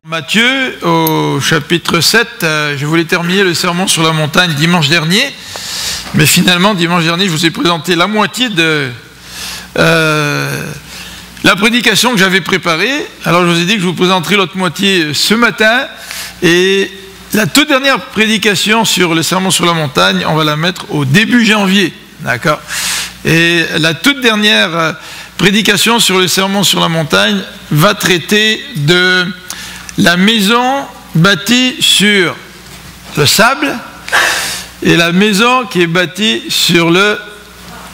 Matthieu, au chapitre 7, je voulais terminer le sermon sur la montagne dimanche dernier, mais finalement, dimanche dernier, je vous ai présenté la moitié de la prédication que j'avais préparée. Alors, je vous ai dit que je vous présenterai l'autre moitié ce matin, et la toute dernière prédication sur le sermon sur la montagne, on va la mettre au début janvier, d'accord? Et la toute dernière prédication sur le sermon sur la montagne va traiter de la maison bâtie sur le sable et la maison qui est bâtie sur le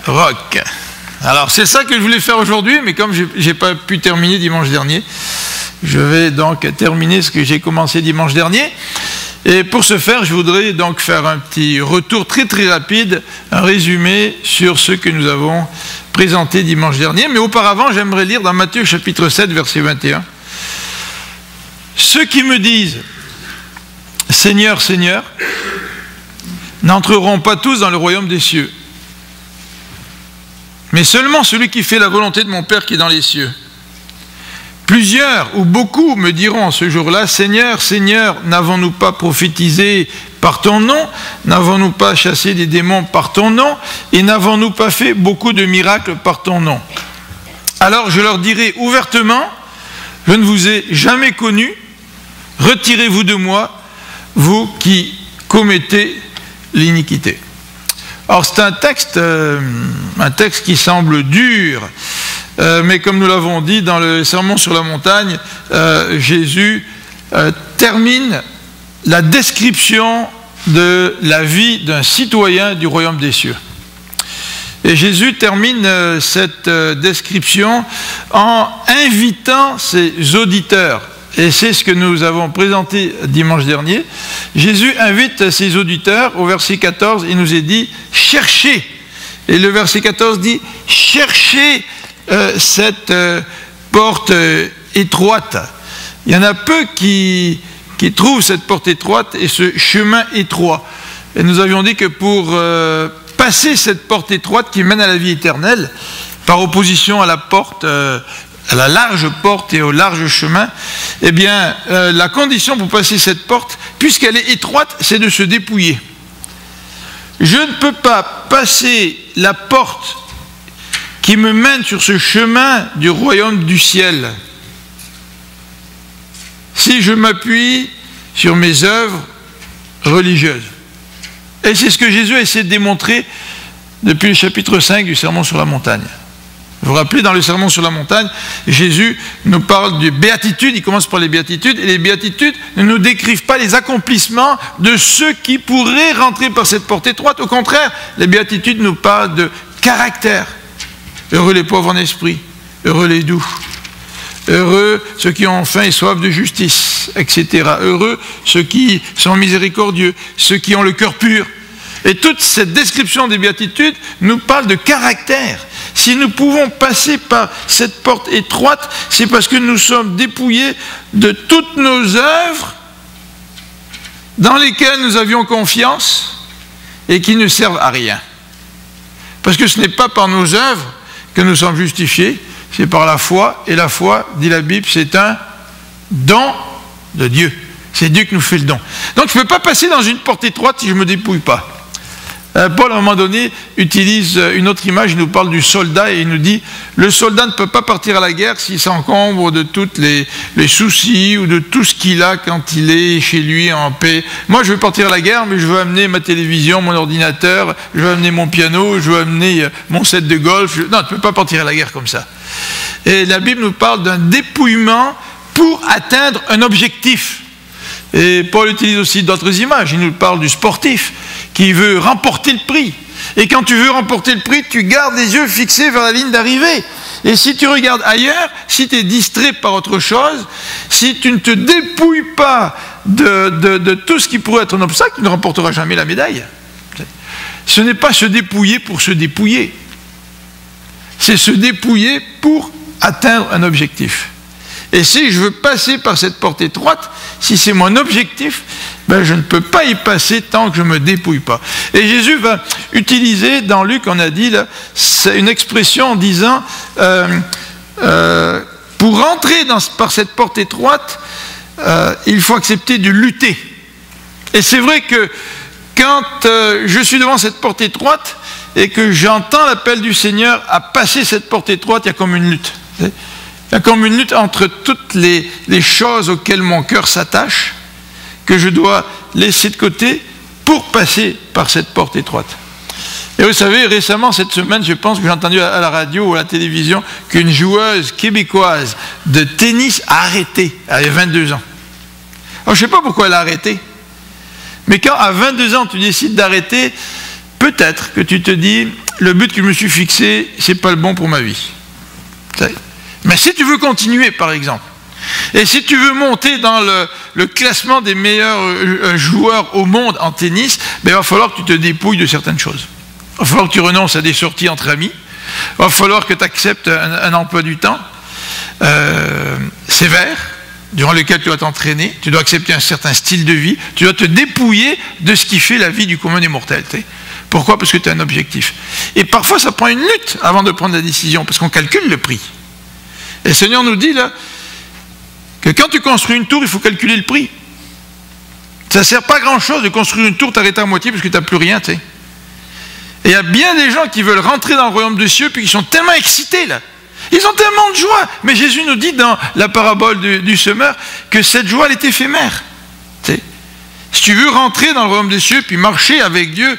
roc. Alors c'est ça que je voulais faire aujourd'hui, mais comme je n'ai pas pu terminer dimanche dernier, je vais donc terminer ce que j'ai commencé dimanche dernier. Et pour ce faire, je voudrais donc faire un petit retour très très rapide, un résumé sur ce que nous avons présenté dimanche dernier. Mais auparavant, j'aimerais lire dans Matthieu chapitre 7, verset 21. Ceux qui me disent « Seigneur, Seigneur » n'entreront pas tous dans le royaume des cieux, mais seulement celui qui fait la volonté de mon Père qui est dans les cieux. Plusieurs ou beaucoup me diront en ce jour-là « Seigneur, Seigneur, n'avons-nous pas prophétisé par ton nom? N'avons-nous pas chassé des démons par ton nom? Et n'avons-nous pas fait beaucoup de miracles par ton nom ?» Alors je leur dirai ouvertement « Je ne vous ai jamais connu. Retirez-vous de moi, vous qui commettez l'iniquité. » Alors c'est un texte qui semble dur, mais comme nous l'avons dit dans le sermon sur la montagne, Jésus termine la description de la vie d'un citoyen du royaume des cieux. Et Jésus termine cette description en invitant ses auditeurs. Et c'est ce que nous avons présenté dimanche dernier. Jésus invite ses auditeurs, au verset 14, il nous est dit « cherchez ». Et le verset 14 dit « cherchez cette porte étroite ». Il y en a peu qui trouvent cette porte étroite et ce chemin étroit. Et nous avions dit que pour passer cette porte étroite qui mène à la vie éternelle, par opposition à la porte, à la large porte et au large chemin, eh bien, la condition pour passer cette porte, puisqu'elle est étroite, c'est de se dépouiller. Je ne peux pas passer la porte qui me mène sur ce chemin du royaume du ciel si je m'appuie sur mes œuvres religieuses. Et c'est ce que Jésus a essayé de démontrer depuis le chapitre 5 du sermon sur la montagne. Vous vous rappelez, dans le sermon sur la montagne, Jésus nous parle de béatitudes, il commence par les béatitudes, et les béatitudes ne nous décrivent pas les accomplissements de ceux qui pourraient rentrer par cette porte étroite. Au contraire, les béatitudes nous parlent de caractère. Heureux les pauvres en esprit, heureux les doux, heureux ceux qui ont faim et soif de justice, etc. Heureux ceux qui sont miséricordieux, ceux qui ont le cœur pur. Et toute cette description des béatitudes nous parle de caractère. Si nous pouvons passer par cette porte étroite, c'est parce que nous sommes dépouillés de toutes nos œuvres dans lesquelles nous avions confiance et qui ne servent à rien. Parce que ce n'est pas par nos œuvres que nous sommes justifiés, c'est par la foi. Et la foi, dit la Bible, c'est un don de Dieu. C'est Dieu qui nous fait le don. Donc je ne peux pas passer dans une porte étroite si je ne me dépouille pas. Paul, à un moment donné, utilise une autre image, il nous parle du soldat et il nous dit « Le soldat ne peut pas partir à la guerre s'il s'encombre de tous les soucis ou de tout ce qu'il a quand il est chez lui en paix. Moi, je veux partir à la guerre, mais je veux amener ma télévision, mon ordinateur, je veux amener mon piano, je veux amener mon set de golf. Non, tu ne peux pas partir à la guerre comme ça. » Et la Bible nous parle d'un dépouillement pour atteindre un objectif. Et Paul utilise aussi d'autres images. Il nous parle du sportif qui veut remporter le prix. Et quand tu veux remporter le prix, tu gardes les yeux fixés vers la ligne d'arrivée. Et si tu regardes ailleurs, si tu es distrait par autre chose, si tu ne te dépouilles pas de tout ce qui pourrait être un obstacle, tu ne remporteras jamais la médaille. Ce n'est pas se dépouiller pour se dépouiller. C'est se dépouiller pour atteindre un objectif. Et si je veux passer par cette porte étroite, si c'est mon objectif, ben je ne peux pas y passer tant que je ne me dépouille pas. Et Jésus va utiliser, dans Luc, on a dit, là, c'est une expression en disant, pour rentrer par cette porte étroite, il faut accepter de lutter. Et c'est vrai que quand je suis devant cette porte étroite et que j'entends l'appel du Seigneur à passer cette porte étroite, il y a comme une lutte. Il y a comme une lutte entre toutes les choses auxquelles mon cœur s'attache, que je dois laisser de côté pour passer par cette porte étroite. Et vous savez, récemment, cette semaine, je pense que j'ai entendu à la radio ou à la télévision qu'une joueuse québécoise de tennis a arrêté. Elle avait 22 ans. Alors, je ne sais pas pourquoi elle a arrêté. Mais quand à 22 ans, tu décides d'arrêter, peut-être que tu te dis, le but que je me suis fixé, ce n'est pas le bon pour ma vie. Mais si tu veux continuer, par exemple, et si tu veux monter dans le classement des meilleurs joueurs au monde en tennis, ben, il va falloir que tu te dépouilles de certaines choses. Il va falloir que tu renonces à des sorties entre amis. Il va falloir que tu acceptes un emploi du temps sévère, durant lequel tu dois t'entraîner. Tu dois accepter un certain style de vie. Tu dois te dépouiller de ce qui fait la vie du commun des mortels. Pourquoi? Parce que tu as un objectif. Et parfois, ça prend une lutte avant de prendre la décision, parce qu'on calcule le prix. Et le Seigneur nous dit là que quand tu construis une tour, il faut calculer le prix. Ça ne sert pas à grand-chose de construire une tour, t'arrêter à moitié parce que tu n'as plus rien, tu sais. Et il y a bien des gens qui veulent rentrer dans le royaume des cieux, puis qui sont tellement excités, là. Ils ont tellement de joie. Mais Jésus nous dit dans la parabole du semeur que cette joie, elle est éphémère. Tu sais. Si tu veux rentrer dans le royaume des cieux, puis marcher avec Dieu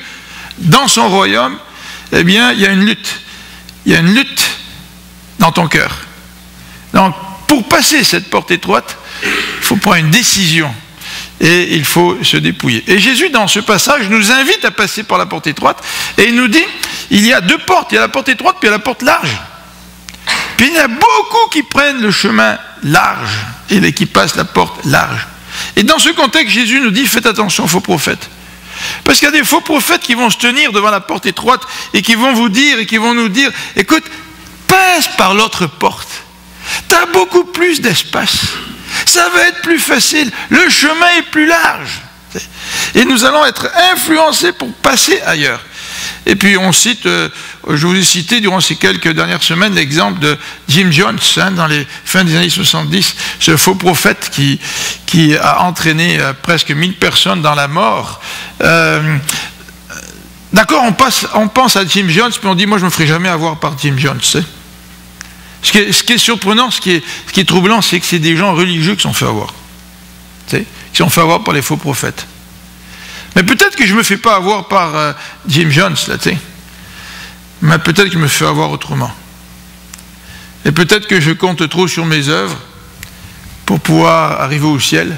dans son royaume, eh bien, il y a une lutte. Il y a une lutte dans ton cœur. Donc, pour passer cette porte étroite, il faut prendre une décision. Et il faut se dépouiller. Et Jésus, dans ce passage, nous invite à passer par la porte étroite. Et il nous dit, il y a deux portes. Il y a la porte étroite, puis il y a la porte large. Puis il y en a beaucoup qui prennent le chemin large et qui passent la porte large. Et dans ce contexte, Jésus nous dit, faites attention aux faux prophètes. Parce qu'il y a des faux prophètes qui vont se tenir devant la porte étroite et qui vont vous dire et qui vont nous dire, écoute, passe par l'autre porte. Tu as beaucoup plus d'espace. Ça va être plus facile. Le chemin est plus large. Et nous allons être influencés pour passer ailleurs. Et puis on cite, je vous ai cité durant ces quelques dernières semaines l'exemple de Jim Jones, dans les fins des années 70, ce faux prophète qui a entraîné presque 1000 personnes dans la mort. D'accord, on pense à Jim Jones, puis on dit, moi je ne me ferai jamais avoir par Jim Jones. Ce qui est surprenant, ce qui est troublant, c'est que c'est des gens religieux qui sont fait avoir. Qui sont fait avoir par les faux prophètes. Mais peut-être que je ne me fais pas avoir par Jim Jones, là, tu sais. Mais peut-être que je me fais avoir autrement. Et peut-être que je compte trop sur mes œuvres pour pouvoir arriver au ciel.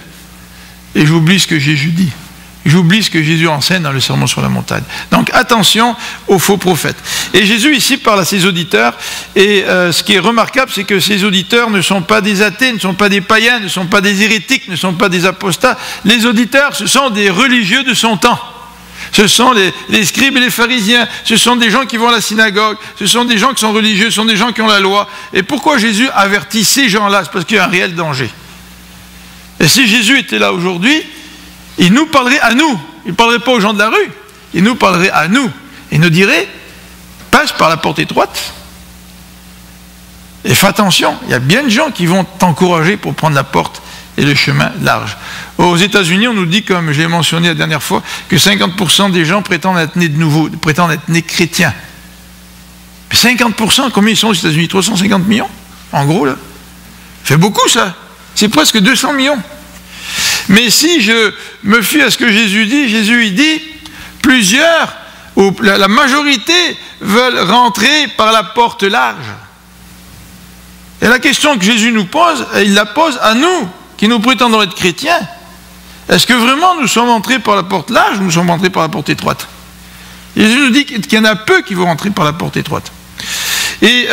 Et j'oublie ce que Jésus dit. J'oublie ce que Jésus enseigne dans le Sermon sur la montagne. Donc attention aux faux prophètes. Et Jésus ici parle à ses auditeurs, et ce qui est remarquable, c'est que ces auditeurs ne sont pas des athées, ne sont pas des païens, ne sont pas des hérétiques, ne sont pas des apostats. Les auditeurs, ce sont des religieux de son temps. Ce sont les scribes et les pharisiens, ce sont des gens qui vont à la synagogue, ce sont des gens qui sont religieux, ce sont des gens qui ont la loi. Et pourquoi Jésus avertit ces gens-là? C'est parce qu'il y a un réel danger. Et si Jésus était là aujourd'hui, il nous parlerait à nous. Il ne parlerait pas aux gens de la rue. Il nous parlerait à nous. Il nous dirait, passe par la porte étroite. Et fais attention, il y a bien de gens qui vont t'encourager pour prendre la porte et le chemin large. Aux États-Unis, on nous dit, comme je l'ai mentionné la dernière fois, que 50% des gens prétendent être nés de nouveau, prétendent être nés chrétiens. Mais 50%, combien ils sont aux États-Unis? 350 millions, en gros, là. Ça fait beaucoup, ça. C'est presque 200 millions. Mais si je me fie à ce que Jésus il dit, plusieurs, ou la majorité, veulent rentrer par la porte large. Et la question que Jésus nous pose, il la pose à nous, qui nous prétendons être chrétiens. Est-ce que vraiment nous sommes entrés par la porte large ou nous sommes entrés par la porte étroite? Jésus nous dit qu'il y en a peu qui vont rentrer par la porte étroite. Et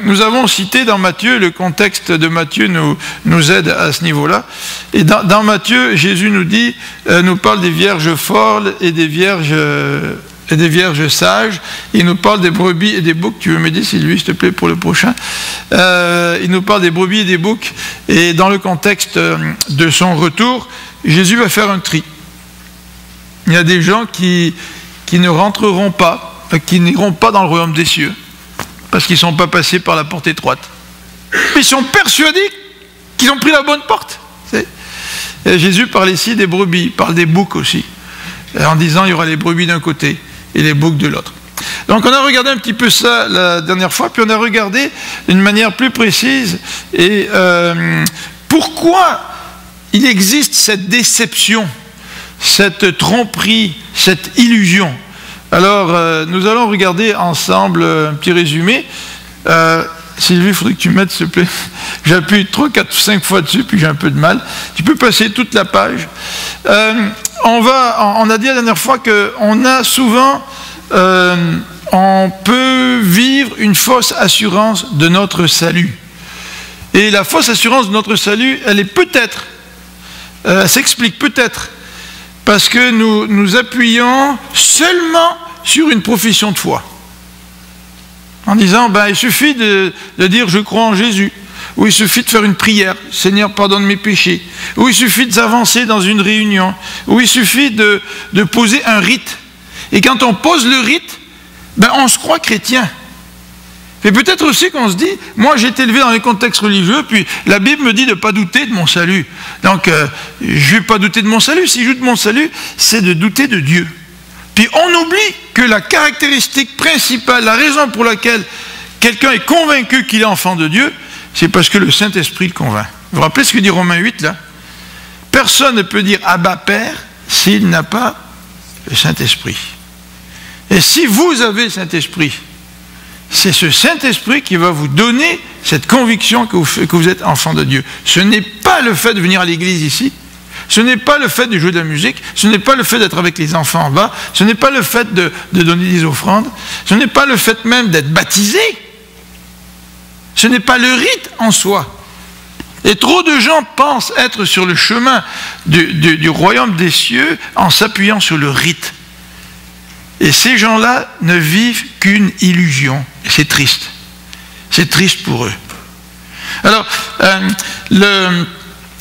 nous avons cité dans Matthieu, le contexte de Matthieu nous aide à ce niveau-là. Et dans Matthieu, Jésus nous parle des vierges folles et des vierges sages. Il nous parle des brebis et des boucs. Tu veux m'aider, Sylvie, s'il te plaît, pour le prochain. Il nous parle des brebis et des boucs. Et dans le contexte de son retour, Jésus va faire un tri. Il y a des gens qui ne rentreront pas, qui n'iront pas dans le royaume des cieux, parce qu'ils ne sont pas passés par la porte étroite. Mais ils sont persuadés qu'ils ont pris la bonne porte. Et Jésus parle ici des brebis, il parle des boucs aussi, en disant il y aura les brebis d'un côté et les boucs de l'autre. Donc on a regardé un petit peu ça la dernière fois, puis on a regardé d'une manière plus précise et pourquoi il existe cette déception, cette tromperie, cette illusion. Alors nous allons regarder ensemble un petit résumé. Sylvie, il faudrait que tu mettes, s'il te plaît. J'appuie 3, 4, 5 fois dessus, puis j'ai un peu de mal. Tu peux passer toute la page. On a dit la dernière fois qu'on a souvent... on peut vivre une fausse assurance de notre salut. Et la fausse assurance de notre salut, elle est peut-être, elle s'explique peut-être, parce que nous appuyons seulement sur une profession de foi. En disant, il suffit de dire je crois en Jésus, ou il suffit de faire une prière, Seigneur pardonne mes péchés, ou il suffit d'avancer dans une réunion, ou il suffit de poser un rite. Et quand on pose le rite, on se croit chrétien. Et peut-être aussi qu'on se dit, moi j'ai été élevé dans les contextes religieux, puis la Bible me dit de ne pas douter de mon salut. Donc je ne vais pas douter de mon salut. Si je doute de mon salut, c'est de douter de Dieu. Puis on oublie que la caractéristique principale, la raison pour laquelle quelqu'un est convaincu qu'il est enfant de Dieu, c'est parce que le Saint-Esprit le convainc. Vous vous rappelez ce que dit Romains 8 là? Personne ne peut dire Abba Père s'il n'a pas le Saint-Esprit. Et si vous avez le Saint-Esprit, c'est ce Saint-Esprit qui va vous donner cette conviction que vous êtes enfant de Dieu. Ce n'est pas le fait de venir à l'église ici, ce n'est pas le fait de jouer de la musique, ce n'est pas le fait d'être avec les enfants en bas, ce n'est pas le fait de donner des offrandes, ce n'est pas le fait même d'être baptisé, ce n'est pas le rite en soi. Et trop de gens pensent être sur le chemin du royaume des cieux en s'appuyant sur le rite. Et ces gens-là ne vivent qu'une illusion. Et c'est triste. C'est triste pour eux. Alors,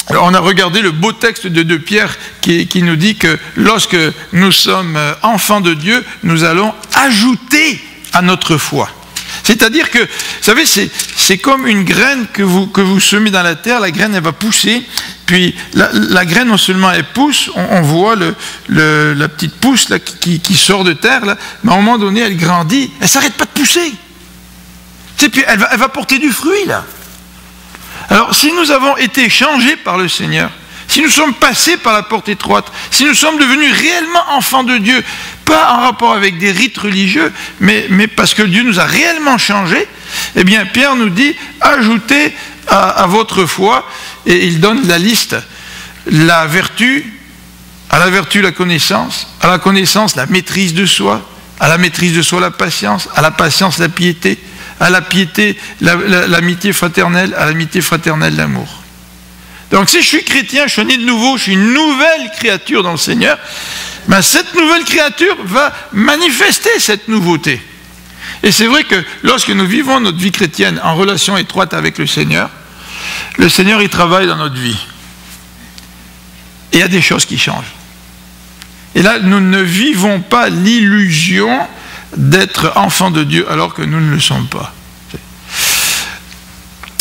on a regardé le beau texte de 2 Pierre qui nous dit que lorsque nous sommes enfants de Dieu, nous allons ajouter à notre foi. C'est-à-dire que, vous savez, c'est comme une graine que vous semez dans la terre, la graine elle va pousser, puis la graine non seulement elle pousse, on voit la petite pousse là, qui sort de terre, là, mais à un moment donné elle grandit, elle ne s'arrête pas de pousser. Et puis elle va porter du fruit là. Alors si nous avons été changés par le Seigneur, si nous sommes passés par la porte étroite, si nous sommes devenus réellement enfants de Dieu, pas en rapport avec des rites religieux, mais parce que Dieu nous a réellement changés, eh bien Pierre nous dit, ajoutez à votre foi, et il donne la liste, la vertu, à la vertu la connaissance, à la connaissance la maîtrise de soi, à la maîtrise de soi la patience, à la patience la piété, à la piété l'amitié fraternelle, à l'amitié fraternelle l'amour. Donc si je suis chrétien, je suis né de nouveau, je suis une nouvelle créature dans le Seigneur, cette nouvelle créature va manifester cette nouveauté. Et c'est vrai que lorsque nous vivons notre vie chrétienne en relation étroite avec le Seigneur il travaille dans notre vie. Et il y a des choses qui changent. Et là, nous ne vivons pas l'illusion d'être enfants de Dieu alors que nous ne le sommes pas.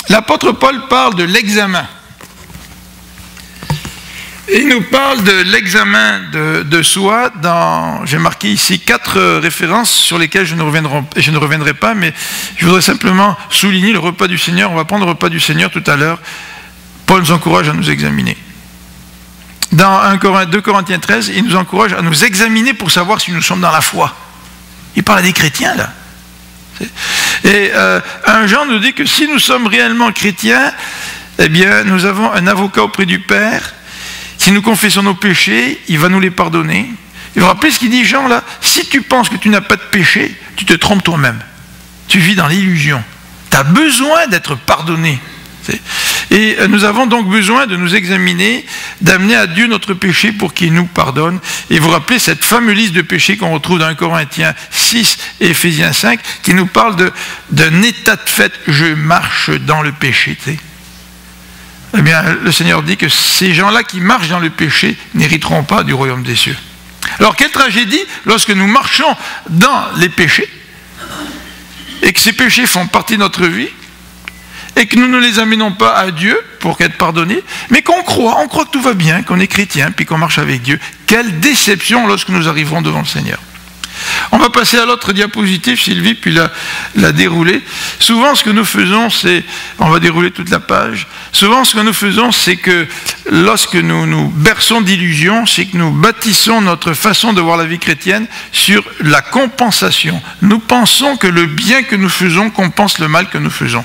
L'apôtre Paul parle de l'examen. Il nous parle de l'examen de soi j'ai marqué ici 4 références sur lesquelles je ne reviendrai pas, mais je voudrais simplement souligner le repas du Seigneur. On va prendre le repas du Seigneur tout à l'heure. Paul nous encourage à nous examiner. Dans 2 Corinthiens 13, il nous encourage à nous examiner pour savoir si nous sommes dans la foi. Il parle à des chrétiens là. Et 1 Jean nous dit que si nous sommes réellement chrétiens, eh bien nous avons un avocat auprès du Père. Si nous confessons nos péchés, il va nous les pardonner. Et vous vous rappelez ce qu'il dit Jean là? Si tu penses que tu n'as pas de péché, tu te trompes toi-même. Tu vis dans l'illusion. Tu as besoin d'être pardonné. Et nous avons donc besoin de nous examiner, d'amener à Dieu notre péché pour qu'il nous pardonne. Et vous vous rappelez cette fameuse liste de péchés qu'on retrouve dans 1 Corinthiens 6 et Éphésiens 5, qui nous parle d'un état de fait, je marche dans le péché. Eh bien, le Seigneur dit que ces gens-là qui marchent dans le péché n'hériteront pas du royaume des cieux. Alors, quelle tragédie lorsque nous marchons dans les péchés et que ces péchés font partie de notre vie et que nous ne les amenons pas à Dieu pour être pardonnés, mais qu'on croit que tout va bien, qu'on est chrétien, puis qu'on marche avec Dieu. Quelle déception lorsque nous arriverons devant le Seigneur. On va passer à l'autre diapositive, Sylvie, puis la dérouler. Souvent, ce que nous faisons, c'est, on va dérouler toute la page, souvent, ce que nous faisons, c'est que lorsque nous nous berçons d'illusions, c'est que nous bâtissons notre façon de voir la vie chrétienne sur la compensation. Nous pensons que le bien que nous faisons compense le mal que nous faisons.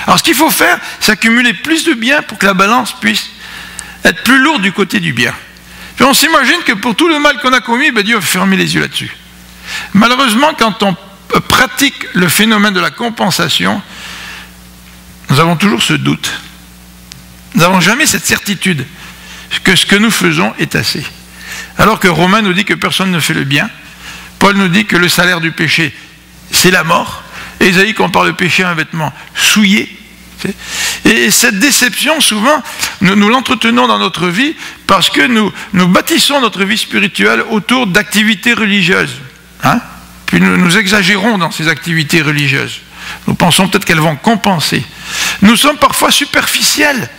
Alors, ce qu'il faut faire, c'est accumuler plus de bien pour que la balance puisse être plus lourde du côté du bien. Puis on s'imagine que pour tout le mal qu'on a commis, Dieu va fermer les yeux là-dessus. Malheureusement, quand on pratique le phénomène de la compensation, nous avons toujours ce doute. Nous n'avons jamais cette certitude que ce que nous faisons est assez. Alors que Romains nous dit que personne ne fait le bien. Paul nous dit que le salaire du péché, c'est la mort. Et Isaïe compare le péché à un vêtement souillé. Et cette déception, souvent, nous l'entretenons dans notre vie parce que nous bâtissons notre vie spirituelle autour d'activités religieuses. Puis nous exagérons dans ces activités religieuses. Nous pensons peut-être qu'elles vont compenser. Nous sommes parfois superficiels.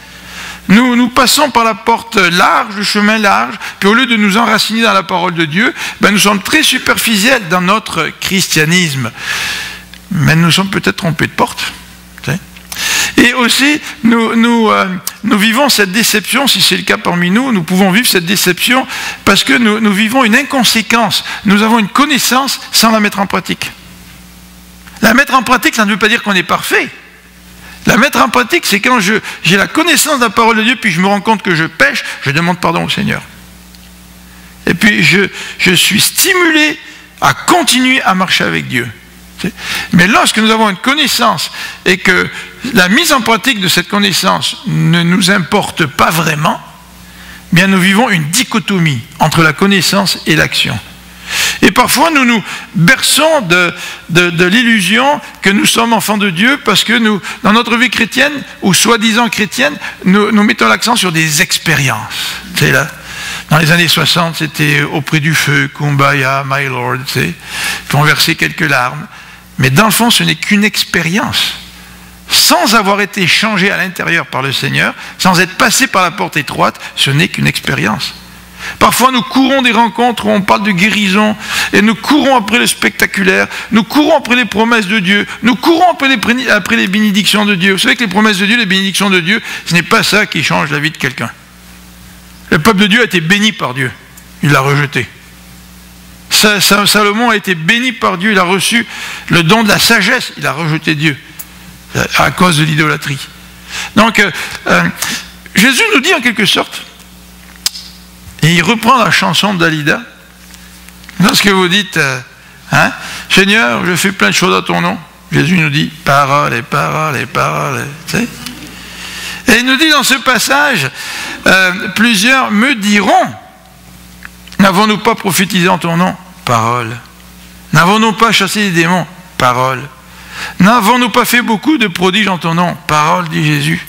Nous passons par la porte large, le chemin large, puis au lieu de nous enraciner dans la parole de Dieu, nous sommes très superficiels dans notre christianisme. Mais nous sommes peut-être trompés de porte. Et aussi, nous vivons cette déception, si c'est le cas parmi nous, nous pouvons vivre cette déception parce que nous vivons une inconséquence. Nous avons une connaissance sans la mettre en pratique. La mettre en pratique, ça ne veut pas dire qu'on est parfait. La mettre en pratique, c'est quand j'ai la connaissance de la parole de Dieu, puis je me rends compte que je pêche, je demande pardon au Seigneur. Et puis je suis stimulé à continuer à marcher avec Dieu. Mais lorsque nous avons une connaissance et que la mise en pratique de cette connaissance ne nous importe pas vraiment, bien nous vivons une dichotomie entre la connaissance et l'action. Et parfois nous nous berçons de l'illusion que nous sommes enfants de Dieu parce que nous, dans notre vie chrétienne, ou soi-disant chrétienne, nous mettons l'accent sur des expériences. C'est là. Dans les années 60, c'était auprès du feu, Kumbaya, my Lord, puis on versait quelques larmes. Mais dans le fond, ce n'est qu'une expérience. Sans avoir été changé à l'intérieur par le Seigneur, sans être passé par la porte étroite, ce n'est qu'une expérience. Parfois, nous courons des rencontres où on parle de guérison, et nous courons après le spectaculaire, nous courons après les promesses de Dieu, nous courons après les bénédictions de Dieu. Vous savez que les promesses de Dieu, les bénédictions de Dieu, ce n'est pas ça qui change la vie de quelqu'un. Le peuple de Dieu a été béni par Dieu. Il l'a rejeté. Salomon a été béni par Dieu, il a reçu le don de la sagesse, il a rejeté Dieu à cause de l'idolâtrie. Donc, Jésus nous dit en quelque sorte, et il reprend la chanson de Dalida, lorsque vous dites, Seigneur, je fais plein de choses à ton nom, Jésus nous dit, parole et parole et parole, tu sais. Et il nous dit dans ce passage, plusieurs me diront, n'avons-nous pas prophétisé en ton nom? Parole. N'avons-nous pas chassé les démons? Parole. N'avons-nous pas fait beaucoup de prodiges en ton nom? Parole, dit Jésus.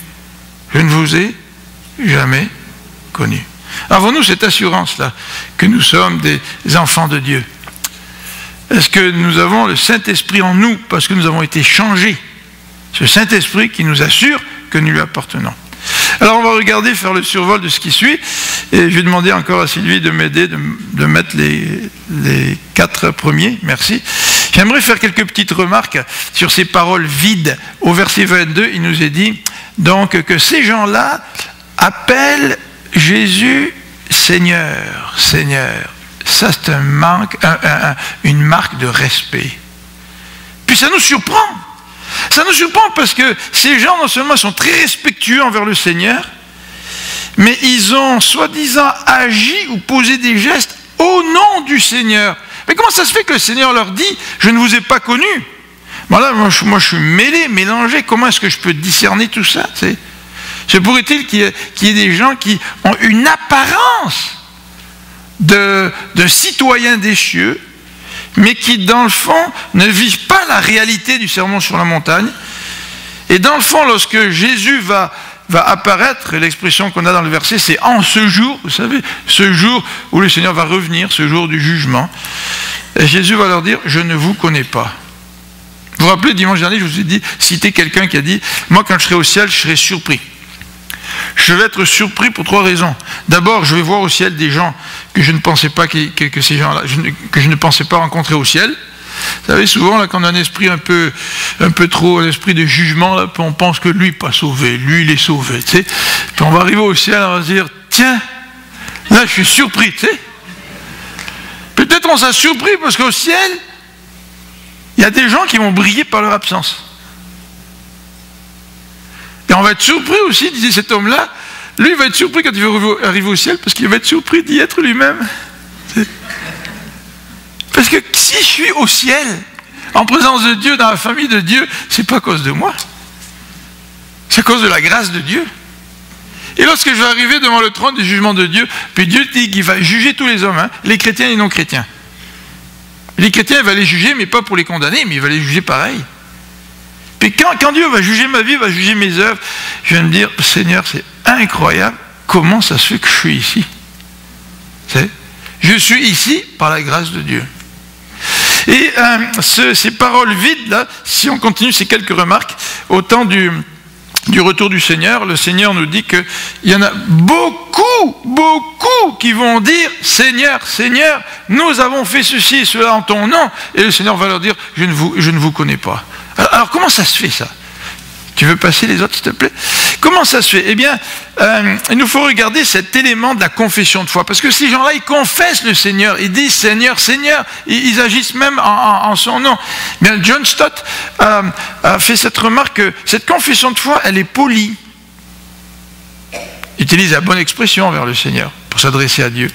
Je ne vous ai jamais connu. Avons-nous cette assurance-là que nous sommes des enfants de Dieu? Est-ce que nous avons le Saint-Esprit en nous parce que nous avons été changés? Ce Saint-Esprit qui nous assure que nous lui appartenons. Alors on va regarder, faire le survol de ce qui suit, et je vais demander encore à Sylvie de m'aider, de mettre les 4 premiers, merci. J'aimerais faire quelques petites remarques sur ces paroles vides. Au verset 22, il nous est dit, donc que ces gens-là appellent Jésus Seigneur, Seigneur. Ça c'est une marque de respect. Puis ça nous surprend. Ça nous surprend parce que ces gens, non seulement sont très respectueux envers le Seigneur, mais ils ont soi-disant agi ou posé des gestes au nom du Seigneur. Mais comment ça se fait que le Seigneur leur dit « Je ne vous ai pas connu » ? Voilà, moi je suis mêlé, mélangé. Comment est-ce que je peux discerner tout ça ? Se pourrait-il qu'il y ait des gens qui ont une apparence de citoyens des cieux, mais qui, dans le fond, ne vivent pas la réalité du sermon sur la montagne. Et dans le fond, lorsque Jésus va apparaître, l'expression qu'on a dans le verset, c'est « en ce jour », vous savez, ce jour où le Seigneur va revenir, ce jour du jugement. Et Jésus va leur dire « je ne vous connais pas ». Vous Vous vous rappelez, dimanche dernier, je vous ai dit, cité quelqu'un qui a dit, moi quand je serai au ciel, je serai surpris. Je vais être surpris pour 3 raisons. D'abord, je vais voir au ciel des gens que je ne pensais pas que ces gens-là, que je ne pensais pas rencontrer au ciel. Vous savez, souvent, là, quand on a un esprit un peu trop, un esprit de jugement, là, on pense que lui n'est pas sauvé, lui, il est sauvé, tu sais. Puis on va arriver au ciel, on va se dire, tiens, là, je suis surpris, tu sais. Peut-être on s'est surpris parce qu'au ciel, il y a des gens qui vont briller par leur absence. Et on va être surpris aussi, disait cet homme-là, lui, il va être surpris quand il va arriver au ciel parce qu'il va être surpris d'y être lui-même. Parce que si je suis au ciel, en présence de Dieu, dans la famille de Dieu, c'est pas à cause de moi. C'est à cause de la grâce de Dieu. Et lorsque je vais arriver devant le trône du jugement de Dieu, puis Dieu dit qu'il va juger tous les hommes, hein, les chrétiens et les non-chrétiens. Les chrétiens, il va les juger, mais pas pour les condamner, mais il va les juger pareil. Puis quand Dieu va juger ma vie, va juger mes œuvres, je vais me dire, Seigneur, c'est incroyable, comment ça se fait que je suis ici? Je suis ici par la grâce de Dieu. Et ces paroles vides, là, si on continue ces quelques remarques, au temps du retour du Seigneur, le Seigneur nous dit qu'il y en a beaucoup qui vont dire, Seigneur, Seigneur, nous avons fait ceci et cela en ton nom. Et le Seigneur va leur dire, je ne vous connais pas. Alors comment ça se fait ça? Tu veux passer les autres, s'il te plaît? Comment ça se fait? Eh bien, il nous faut regarder cet élément de la confession de foi. Parce que ces gens-là, ils confessent le Seigneur. Ils disent Seigneur, Seigneur. Ils agissent même en son nom. Bien, John Stott a fait cette remarque que cette confession de foi, elle est polie. Il utilise la bonne expression envers le Seigneur pour s'adresser à Dieu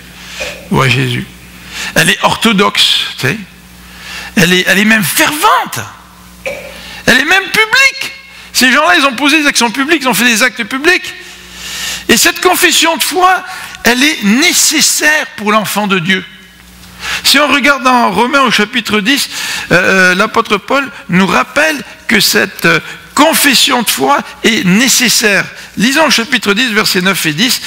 ou à Jésus. Elle est orthodoxe, tu sais. Elle est même fervente. Elle est même publique. Ces gens-là, ils ont posé des actions publiques, ils ont fait des actes publics. Et cette confession de foi, elle est nécessaire pour l'enfant de Dieu. Si on regarde dans Romains au chapitre 10, l'apôtre Paul nous rappelle que cette confession de foi est nécessaire. Lisons au chapitre 10, versets 9 et 10.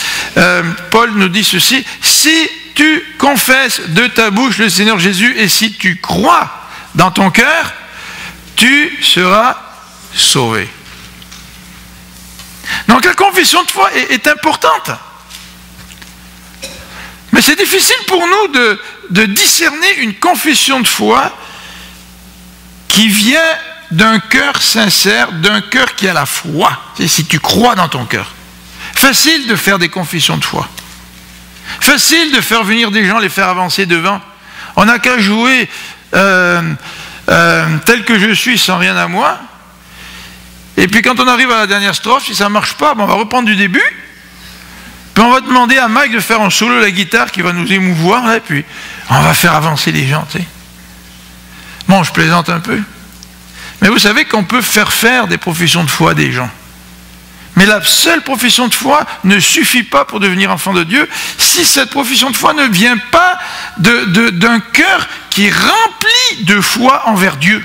Paul nous dit ceci, « Si tu confesses de ta bouche le Seigneur Jésus et si tu crois dans ton cœur, tu seras sauvé. » Donc la confession de foi est importante. Mais c'est difficile pour nous de discerner une confession de foi qui vient d'un cœur sincère, d'un cœur qui a la foi. C'est si tu crois dans ton cœur. Facile de faire des confessions de foi. Facile de faire venir des gens, les faire avancer devant. On n'a qu'à jouer tel que je suis sans rien à moi. Et puis quand on arrive à la dernière strophe, si ça ne marche pas, on va reprendre du début. Puis on va demander à Mike de faire en solo la guitare qui va nous émouvoir. Là, et puis on va faire avancer les gens. Tu sais. Bon, je plaisante un peu. Mais vous savez qu'on peut faire des professions de foi des gens. Mais la seule profession de foi ne suffit pas pour devenir enfant de Dieu si cette profession de foi ne vient pas d'un cœur qui est rempli de foi envers Dieu.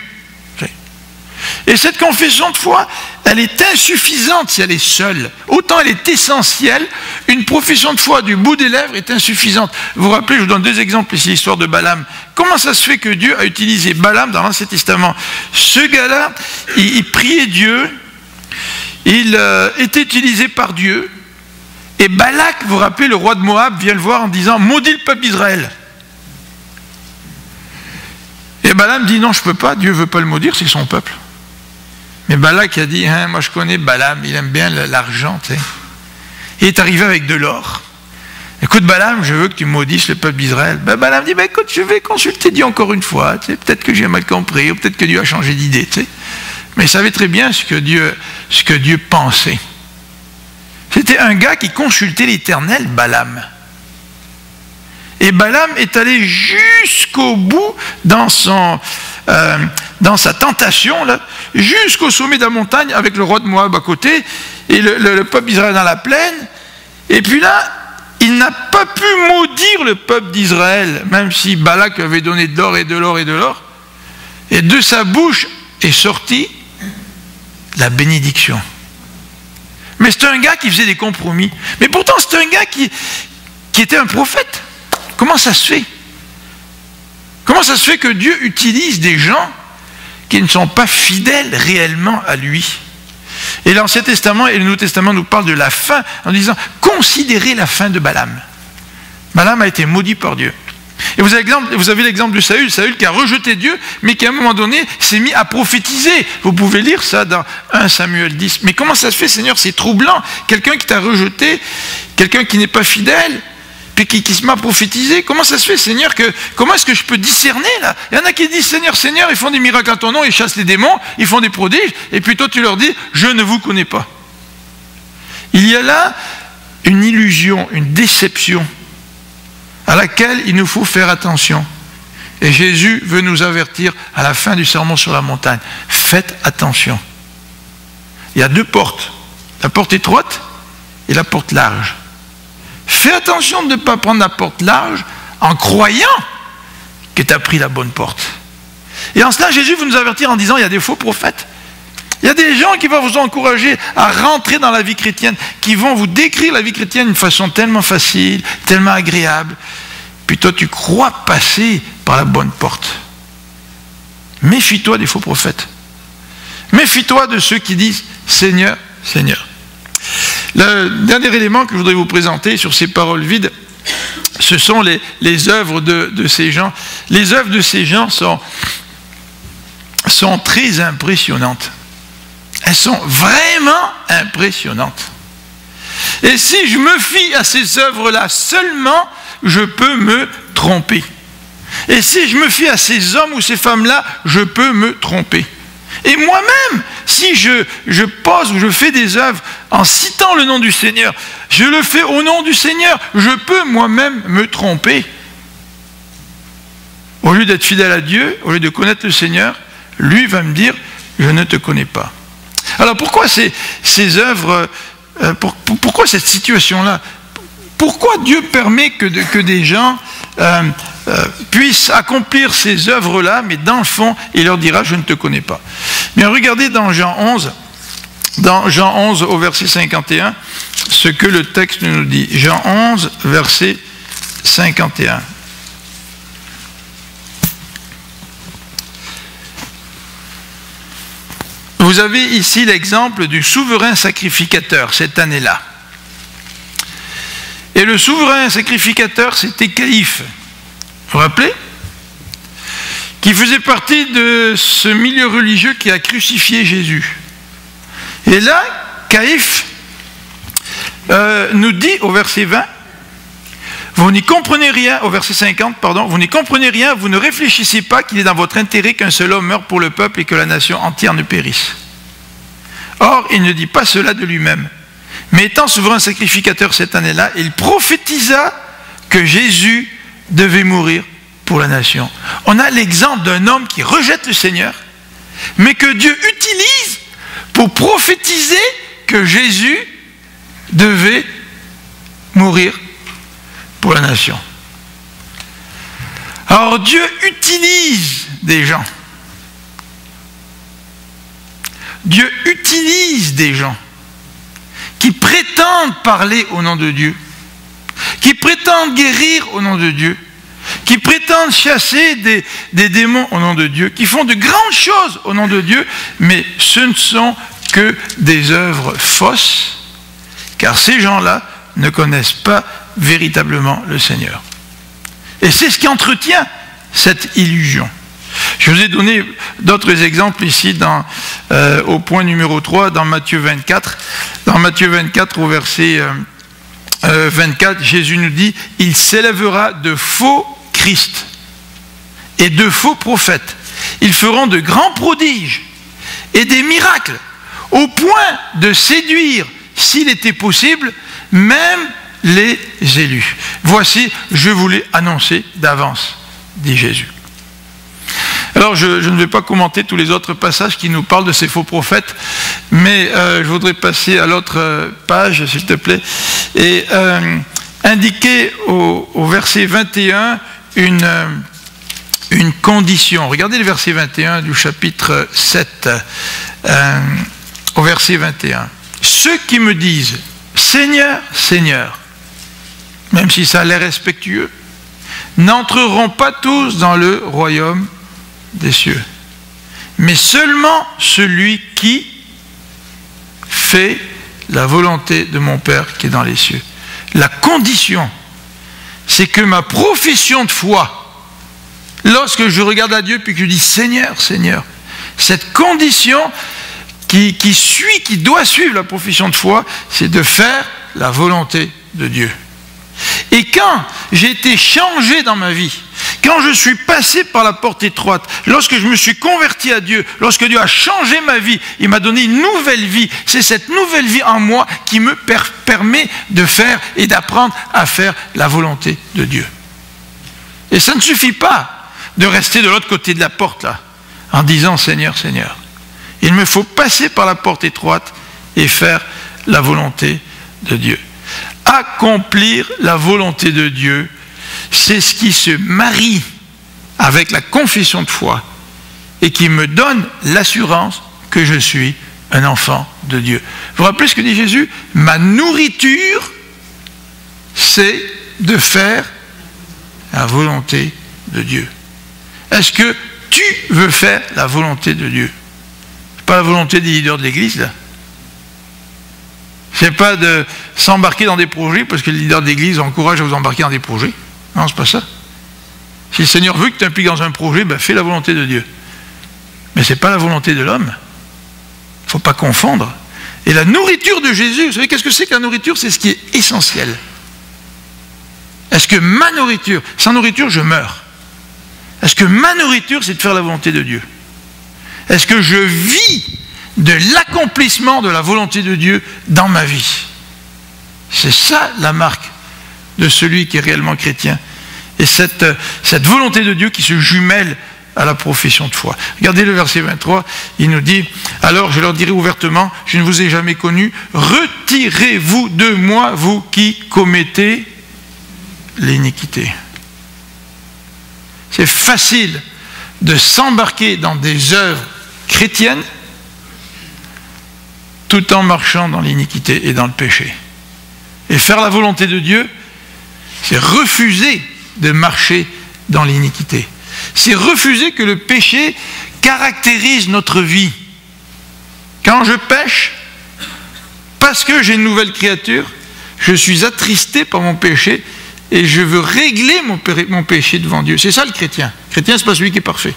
Et cette confession de foi, elle est insuffisante si elle est seule. Autant elle est essentielle, une profession de foi du bout des lèvres est insuffisante. Vous vous rappelez, je vous donne 2 exemples ici, l'histoire de Balaam. Comment ça se fait que Dieu a utilisé Balaam dans l'Ancien Testament? Ce gars-là, il priait Dieu, il était utilisé par Dieu, et Balak, vous vous rappelez, le roi de Moab, vient le voir en disant « Maudit le peuple d'Israël ». Et Balaam dit « Non, je ne peux pas, Dieu ne veut pas le maudire, c'est son peuple ». Mais Balak a dit, moi je connais Balaam, il aime bien l'argent, tu sais. Il est arrivé avec de l'or. Écoute Balaam, je veux que tu maudisses le peuple d'Israël. Balaam dit, écoute, je vais consulter Dieu encore une fois, tu sais, peut-être que j'ai mal compris, ou peut-être que Dieu a changé d'idée, tu sais. Mais il savait très bien ce que Dieu pensait. C'était un gars qui consultait l'Éternel, Balaam. Et Balaam est allé jusqu'au bout dans sa tentation, là, jusqu'au sommet de la montagne avec le roi de Moab à côté et le peuple d'Israël dans la plaine. Et puis là, il n'a pas pu maudire le peuple d'Israël, même si Balak avait donné de l'or et de l'or et de l'or. Et de sa bouche est sortie la bénédiction. Mais c'est un gars qui faisait des compromis. Mais pourtant, c'est un gars qui était un prophète. Comment ça se fait? Comment ça se fait que Dieu utilise des gens qui ne sont pas fidèles réellement à lui. Et l'Ancien Testament et le Nouveau Testament nous parlent de la fin en disant « Considérez la fin de Balaam ». Balaam a été maudit par Dieu. Et vous avez l'exemple de Saül qui a rejeté Dieu, mais qui à un moment donné s'est mis à prophétiser. Vous pouvez lire ça dans 1 Samuel 10. Mais comment ça se fait, Seigneur? C'est troublant. Quelqu'un qui t'a rejeté, quelqu'un qui n'est pas fidèle, puis qui se met à prophétiser. Comment ça se fait, Seigneur, comment est-ce que je peux discerner là? Il y en a qui disent Seigneur, Seigneur, ils font des miracles à ton nom, ils chassent les démons, ils font des prodiges, et puis toi tu leur dis je ne vous connais pas. Il y a là une illusion, une déception à laquelle il nous faut faire attention. Et Jésus veut nous avertir à la fin du sermon sur la montagne. Faites attention. Il y a deux portes, la porte étroite et la porte large. Fais attention de ne pas prendre la porte large en croyant que tu as pris la bonne porte. Et en cela, Jésus veut nous avertir en disant, il y a des faux prophètes. Il y a des gens qui vont vous encourager à rentrer dans la vie chrétienne, qui vont vous décrire la vie chrétienne d'une façon tellement facile, tellement agréable. Puis toi, tu crois passer par la bonne porte. Méfie-toi des faux prophètes. Méfie-toi de ceux qui disent « Seigneur, Seigneur ». Le dernier élément que je voudrais vous présenter sur ces paroles vides, ce sont les œuvres de ces gens. Les œuvres de ces gens sont très impressionnantes. Elles sont vraiment impressionnantes. Et si je me fie à ces œuvres-là seulement, je peux me tromper. Et si je me fie à ces hommes ou ces femmes-là, je peux me tromper. Et moi-même, si je pose ou je fais des œuvres en citant le nom du Seigneur, je le fais au nom du Seigneur, je peux moi-même me tromper. Au lieu d'être fidèle à Dieu, au lieu de connaître le Seigneur, lui va me dire, je ne te connais pas. Alors pourquoi ces œuvres, pourquoi cette situation-là? Pourquoi Dieu permet que des gens puissent accomplir ces œuvres-là, mais dans le fond, il leur dira, je ne te connais pas. Bien, regardez dans Jean 11 au verset 51, ce que le texte nous dit. Jean 11, verset 51. Vous avez ici l'exemple du souverain sacrificateur cette année-là. Et le souverain sacrificateur, c'était Caïphe. Vous vous rappelez? Qui faisait partie de ce milieu religieux qui a crucifié Jésus. Et là, Caïphe nous dit au verset 20, vous n'y comprenez rien, au verset 50, pardon, vous n'y comprenez rien, vous ne réfléchissez pas qu'il est dans votre intérêt qu'un seul homme meure pour le peuple et que la nation entière ne périsse. Or, il ne dit pas cela de lui-même. Mais étant souverain sacrificateur cette année-là, il prophétisa que Jésus devait mourir pour la nation. On a l'exemple d'un homme qui rejette le Seigneur, mais que Dieu utilise pour prophétiser que Jésus devait mourir pour la nation. Alors Dieu utilise des gens. Dieu utilise des gens qui prétendent parler au nom de Dieu, qui prétendent guérir au nom de Dieu, qui prétendent chasser des démons au nom de Dieu, qui font de grandes choses au nom de Dieu, mais ce ne sont que des œuvres fausses, car ces gens-là ne connaissent pas véritablement le Seigneur. Et c'est ce qui entretient cette illusion. Je vous ai donné d'autres exemples ici au point numéro 3, dans Matthieu 24. Dans Matthieu 24, au verset 24, Jésus nous dit « Il s'élèvera de faux Christ et de faux prophètes. Ils feront de grands prodiges et des miracles, au point de séduire, s'il était possible, même les élus. Voici, je vous l'ai annoncé d'avance, dit Jésus. » Alors, je ne vais pas commenter tous les autres passages qui nous parlent de ces faux prophètes, mais je voudrais passer à l'autre page, s'il te plaît, et indiquer au verset 21 une condition. Regardez le verset 21 du chapitre 7, au verset 21. Ceux qui me disent « Seigneur, Seigneur », même si ça a l'air respectueux, n'entreront pas tous dans le royaume des cieux, mais seulement celui qui fait la volonté de mon Père qui est dans les cieux. La condition, c'est que ma profession de foi, lorsque je regarde à Dieu puis que je dis Seigneur, Seigneur, cette condition qui doit suivre la profession de foi, c'est de faire la volonté de Dieu. Et quand j'ai été changé dans ma vie, quand je suis passé par la porte étroite, lorsque je me suis converti à Dieu, lorsque Dieu a changé ma vie, il m'a donné une nouvelle vie, c'est cette nouvelle vie en moi qui me permet de faire et d'apprendre à faire la volonté de Dieu. Et ça ne suffit pas de rester de l'autre côté de la porte là, en disant Seigneur, Seigneur. Il me faut passer par la porte étroite et faire la volonté de Dieu. Accomplir la volonté de Dieu, c'est ce qui se marie avec la confession de foi et qui me donne l'assurance que je suis un enfant de Dieu. Vous vous rappelez ce que dit Jésus? Ma nourriture, c'est de faire la volonté de Dieu. Est-ce que tu veux faire la volonté de Dieu? C'est pas la volonté des leaders de l'Église, là. C'est pas de s'embarquer dans des projets parce que les leaders d'église encouragent à vous embarquer dans des projets. Non, c'est pas ça. Si le Seigneur veut que tu t'impliques dans un projet, ben fais la volonté de Dieu. Mais c'est pas la volonté de l'homme. Il ne faut pas confondre. Et la nourriture de Jésus, vous savez qu'est-ce que c'est que la nourriture? C'est ce qui est essentiel. Est-ce que ma nourriture, sans nourriture, je meurs? Est-ce que ma nourriture, c'est de faire la volonté de Dieu? Est-ce que je vis de l'accomplissement de la volonté de Dieu dans ma vie? C'est ça la marque de celui qui est réellement chrétien. Et cette volonté de Dieu qui se jumelle à la profession de foi. Regardez le verset 23, il nous dit « Alors je leur dirai ouvertement, je ne vous ai jamais connu, retirez-vous de moi, vous qui commettez l'iniquité. » C'est facile de s'embarquer dans des œuvres chrétiennes tout en marchant dans l'iniquité et dans le péché. Et faire la volonté de Dieu, c'est refuser de marcher dans l'iniquité. C'est refuser que le péché caractérise notre vie. Quand je pêche, parce que j'ai une nouvelle créature, je suis attristé par mon péché et je veux régler mon péché devant Dieu. C'est ça le chrétien. Le chrétien, ce n'est pas celui qui est parfait.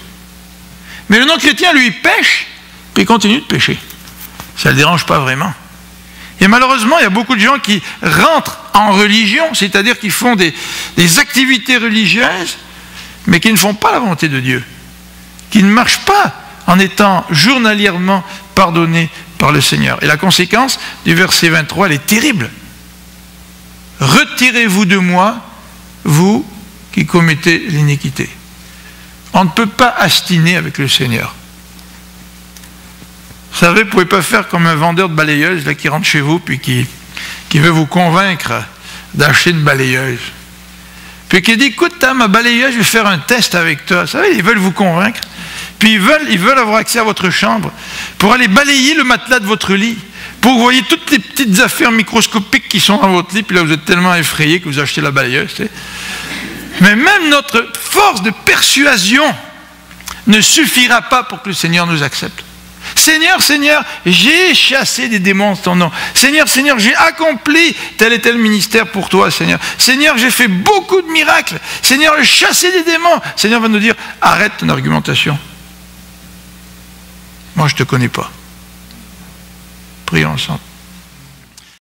Mais le non-chrétien, lui, pêche, puis il continue de pécher. Ça ne le dérange pas vraiment. Et malheureusement, il y a beaucoup de gens qui rentrent en religion, c'est-à-dire qui font des activités religieuses, mais qui ne font pas la volonté de Dieu, qui ne marchent pas en étant journalièrement pardonnés par le Seigneur. Et la conséquence du verset 23, elle est terrible. Retirez-vous de moi, vous qui commettez l'iniquité. On ne peut pas astiner avec le Seigneur. Vous savez, vous ne pouvez pas faire comme un vendeur de balayeuses là, qui rentre chez vous puis qui veut vous convaincre d'acheter une balayeuse. Puis qui dit, écoute, ma balayeuse, je vais faire un test avec toi. Vous savez, ils veulent vous convaincre. Puis ils veulent avoir accès à votre chambre pour aller balayer le matelas de votre lit, pour que vous voyez toutes les petites affaires microscopiques qui sont dans votre lit, puis là vous êtes tellement effrayé que vous achetez la balayeuse. Tu sais. Mais même notre force de persuasion ne suffira pas pour que le Seigneur nous accepte. Seigneur, Seigneur, j'ai chassé des démons en ton nom. Seigneur, Seigneur, j'ai accompli tel et tel ministère pour toi, Seigneur. Seigneur, j'ai fait beaucoup de miracles. Seigneur, j'ai chassé des démons. Seigneur va nous dire, arrête ton argumentation. Moi, je ne te connais pas. Prions ensemble.